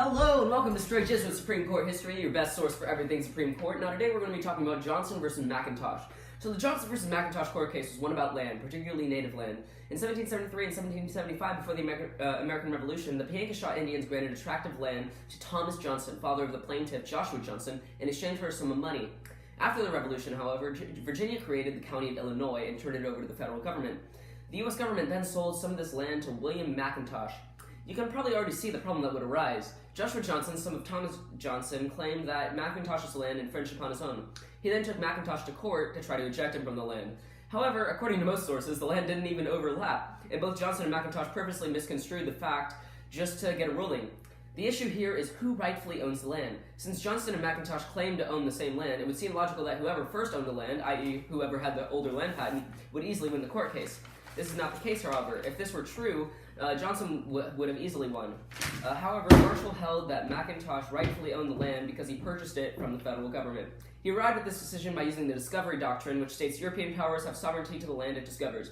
Hello and welcome to Straight Gist with Supreme Court History, your best source for everything Supreme Court. Now today we're going to be talking about Johnson versus McIntosh. So the Johnson versus McIntosh court case was one about land, particularly native land. In 1773 and 1775, before the American Revolution, the Piankashaw Indians granted a tract of land to Thomas Johnson, father of the plaintiff Joshua Johnson, in exchange for a sum of money. After the Revolution, however, Virginia created the county of Illinois and turned it over to the federal government. The U.S. government then sold some of this land to William McIntosh. You can probably already see the problem that would arise. Joshua Johnson, son of Thomas Johnson, claimed that McIntosh's land infringed upon his own. He then took McIntosh to court to try to eject him from the land. However, according to most sources, the land didn't even overlap, and both Johnson and McIntosh purposely misconstrued the fact just to get a ruling. The issue here is who rightfully owns the land. Since Johnson and McIntosh claim to own the same land, it would seem logical that whoever first owned the land, i.e. whoever had the older land patent, would easily win the court case. This is not the case, however. If this were true, Johnson would have easily won. However, Marshall held that McIntosh rightfully owned the land because he purchased it from the federal government. He arrived at this decision by using the discovery doctrine, which states European powers have sovereignty to the land it discovers.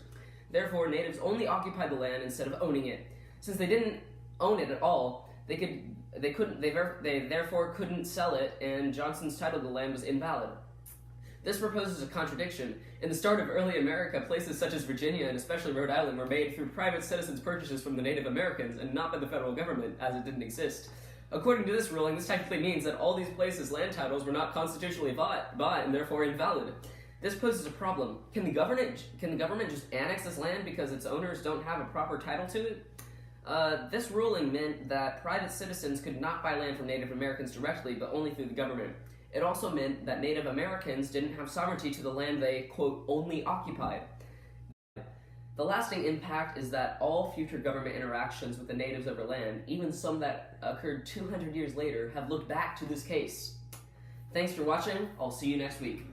Therefore, natives only occupied the land instead of owning it. Since they didn't own it at all, they therefore couldn't sell it, and Johnson's title to the land was invalid. This proposes a contradiction. In the start of early America, places such as Virginia and especially Rhode Island were made through private citizens' purchases from the Native Americans and not by the federal government, as it didn't exist. According to this ruling, this technically means that all these places' land titles were not constitutionally bought and therefore invalid. This poses a problem. Can the government just annex this land because its owners don't have a proper title to it? This ruling meant that private citizens could not buy land from Native Americans directly, but only through the government. It also meant that Native Americans didn't have sovereignty to the land they, quote, only occupied. The lasting impact is that all future government interactions with the natives over land, even some that occurred 200 years later, have looked back to this case. Thanks for watching. I'll see you next week.